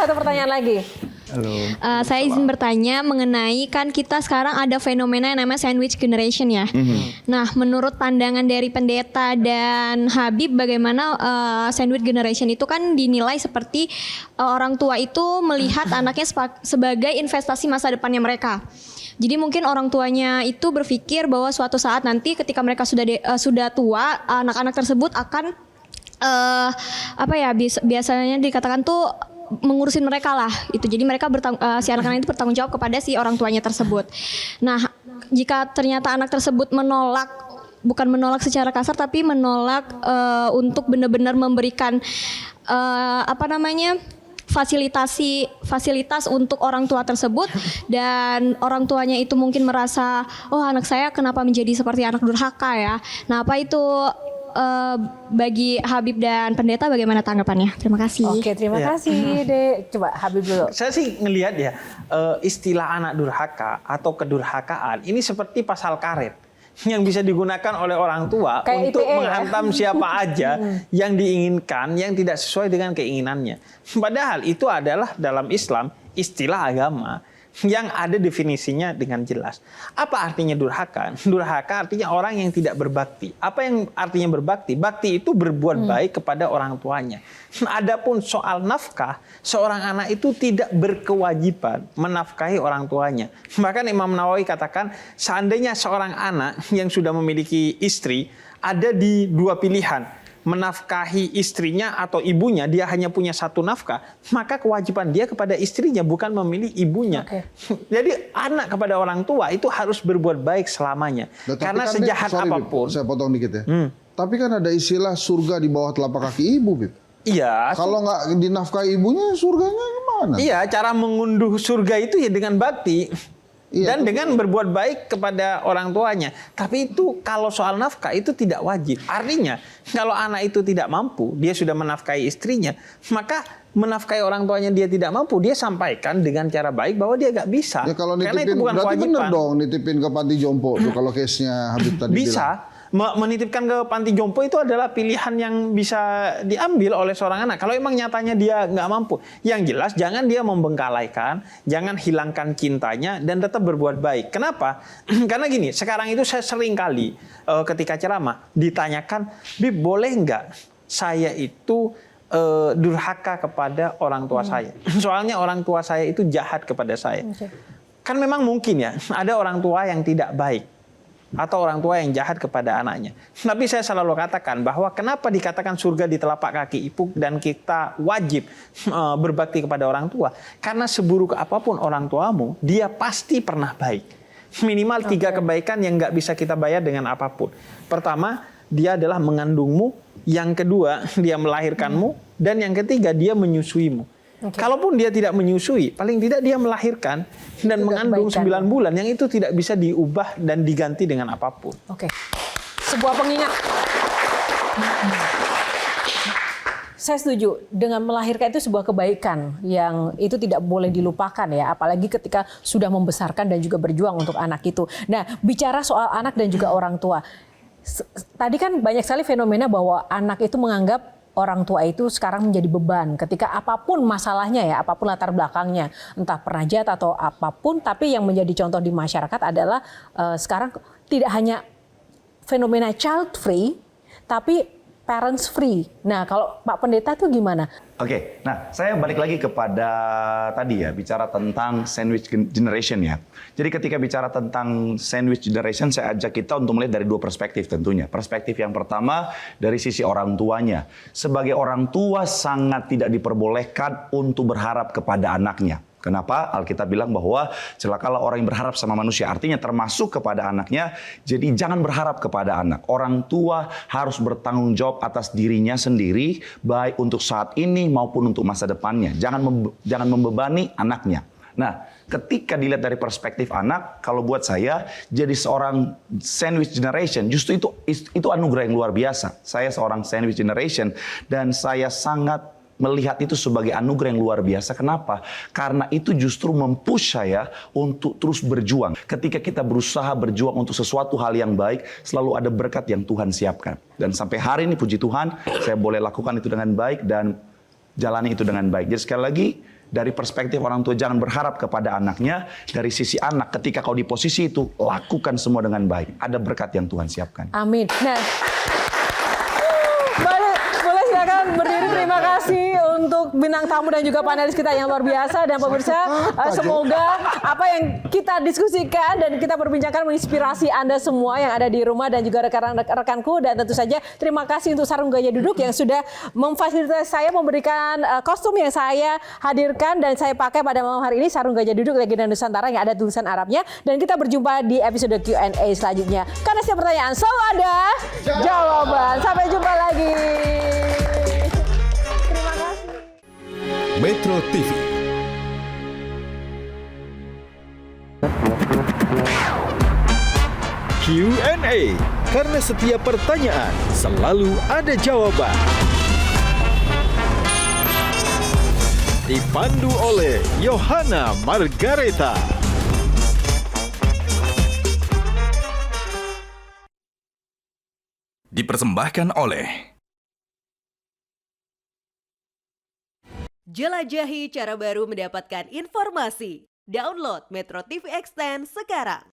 satu pertanyaan lagi. Halo. Saya izin bertanya mengenai kan kita sekarang ada fenomena yang namanya sandwich generation ya. Nah, menurut pandangan dari pendeta dan Habib, bagaimana sandwich generation itu kan dinilai seperti orang tua itu melihat anaknya sebagai investasi masa depannya mereka. Jadi mungkin orang tuanya itu berpikir bahwa suatu saat nanti ketika mereka sudah tua, anak-anak tersebut akan biasanya dikatakan tuh mengurusin mereka lah itu. Jadi mereka si anak-anak itu bertanggung jawab kepada si orang tuanya tersebut. Nah, jika ternyata anak tersebut bukan menolak secara kasar tapi menolak untuk benar-benar memberikan fasilitas untuk orang tua tersebut, dan orang tuanya itu mungkin merasa, oh anak saya kenapa menjadi seperti anak durhaka ya. Nah, apa itu bagi Habib dan pendeta, bagaimana tanggapannya? Terima kasih. Oke, terima kasih Dek. Coba Habib dulu. Saya sih ngelihat ya, istilah anak durhaka atau kedurhakaan ini seperti pasal karet yang bisa digunakan oleh orang tua kayak untuk ITE, menghantam siapa aja yang diinginkan yang tidak sesuai dengan keinginannya. Padahal itu adalah dalam Islam istilah agama yang ada definisinya dengan jelas. Apa artinya durhaka? Durhaka artinya orang yang tidak berbakti. Apa yang artinya berbakti? Bakti itu berbuat baik kepada orang tuanya. Adapun soal nafkah, seorang anak itu tidak berkewajiban menafkahi orang tuanya. Bahkan Imam Nawawi katakan, seandainya seorang anak yang sudah memiliki istri ada di dua pilihan, menafkahi istrinya atau ibunya, dia hanya punya satu nafkah, maka kewajiban dia kepada istrinya, bukan memilih ibunya. Jadi anak kepada orang tua itu harus berbuat baik selamanya. Nah, karena kan sejahat apapun. Saya potong dikit ya. Tapi kan ada istilah surga di bawah telapak kaki ibu, Bib. Iya. Kalau nggak dinafkahi ibunya, surganya gimana? Iya, cara mengunduh surga itu ya dengan bakti. Iya, Dan dengan berbuat baik kepada orang tuanya. Tapi itu kalau soal nafkah itu tidak wajib. Artinya kalau anak itu tidak mampu, dia sudah menafkahi istrinya, maka menafkahi orang tuanya dia tidak mampu, dia sampaikan dengan cara baik bahwa dia nggak bisa. Ya kalau karena itu nitipin, bukan berarti kewajiban. bener dong nitipin ke panti jompo tuh kalau case-nya Habib tadi Bisa. bilang. Menitipkan ke panti jompo itu adalah pilihan yang bisa diambil oleh seorang anak. Kalau emang nyatanya dia nggak mampu. Yang jelas jangan dia membengkalaikan, jangan hilangkan cintanya, dan tetap berbuat baik. Kenapa? Karena gini, sekarang itu saya sering kali ketika ceramah ditanyakan, Bib boleh nggak saya itu durhaka kepada orang tua saya? Soalnya orang tua saya itu jahat kepada saya. Kan memang mungkin ya, ada orang tua yang tidak baik atau orang tua yang jahat kepada anaknya. Tapi saya selalu katakan bahwa kenapa dikatakan surga di telapak kaki ibu dan kita wajib berbakti kepada orang tua. Karena seburuk apapun orang tuamu, dia pasti pernah baik. Minimal 3 kebaikan yang nggak bisa kita bayar dengan apapun. Pertama, dia adalah mengandungmu. Yang kedua, dia melahirkanmu. Dan yang ketiga, dia menyusuimu. Kalaupun dia tidak menyusui, paling tidak dia melahirkan dan mengandung 9 bulan, yang itu tidak bisa diubah dan diganti dengan apapun. Oke. Sebuah pengingat. Saya setuju, dengan melahirkan itu sebuah kebaikan yang itu tidak boleh dilupakan ya, apalagi ketika sudah membesarkan dan juga berjuang untuk anak itu. Nah, bicara soal anak dan juga orang tua. Tadi kan banyak sekali fenomena bahwa anak itu menganggap orang tua itu sekarang menjadi beban ketika apapun masalahnya ya, apapun latar belakangnya, entah pernah jahat atau apapun, tapi yang menjadi contoh di masyarakat adalah sekarang tidak hanya fenomena child free, tapi parents free. Nah, kalau Pak Pendeta tuh gimana? Oke, nah saya balik lagi kepada tadi ya, bicara tentang sandwich generation ya. Jadi ketika bicara tentang sandwich generation, saya ajak kita untuk melihat dari 2 perspektif tentunya. Perspektif yang pertama dari sisi orang tuanya. Sebagai orang tua sangat tidak diperbolehkan untuk berharap kepada anaknya. Kenapa? Alkitab bilang bahwa celakalah orang yang berharap sama manusia. Artinya termasuk kepada anaknya. Jadi jangan berharap kepada anak. Orang tua harus bertanggung jawab atas dirinya sendiri, baik untuk saat ini maupun untuk masa depannya. Jangan membebani anaknya. Nah, ketika dilihat dari perspektif anak, kalau buat saya jadi seorang sandwich generation, justru itu anugerah yang luar biasa. Saya seorang sandwich generation dan saya sangat melihat itu sebagai anugerah yang luar biasa. Kenapa? Karena itu justru mempush saya untuk terus berjuang. Ketika kita berusaha berjuang untuk sesuatu hal yang baik, selalu ada berkat yang Tuhan siapkan. Dan sampai hari ini puji Tuhan, saya boleh lakukan itu dengan baik dan jalani itu dengan baik. Jadi sekali lagi, dari perspektif orang tua jangan berharap kepada anaknya. Dari sisi anak, ketika kau di posisi itu, lakukan semua dengan baik. Ada berkat yang Tuhan siapkan. Amin. Nah, boleh silakan berdiri. Terima kasih untuk bintang tamu dan juga panelis kita yang luar biasa. Dan pemirsa, semoga apa yang kita diskusikan dan kita perbincangkan menginspirasi Anda semua yang ada di rumah dan juga rekan-rekanku. Dan tentu saja terima kasih untuk Sarung Gaya Duduk yang sudah memfasilitasi saya memberikan kostum yang saya hadirkan dan saya pakai pada malam hari ini, Sarung Gajah Duduk Legenda Nusantara yang ada tulisan Arabnya. Dan kita berjumpa di episode Q&A selanjutnya. Karena setiap pertanyaan selalu ada jawaban. Sampai jumpa lagi. Terima kasih. Metro TV. Q&A, karena setiap pertanyaan selalu ada jawaban. Dipandu oleh Yohana Margareta. Dipersembahkan oleh Jelajahi cara baru mendapatkan informasi. Download Metro TV Extend sekarang.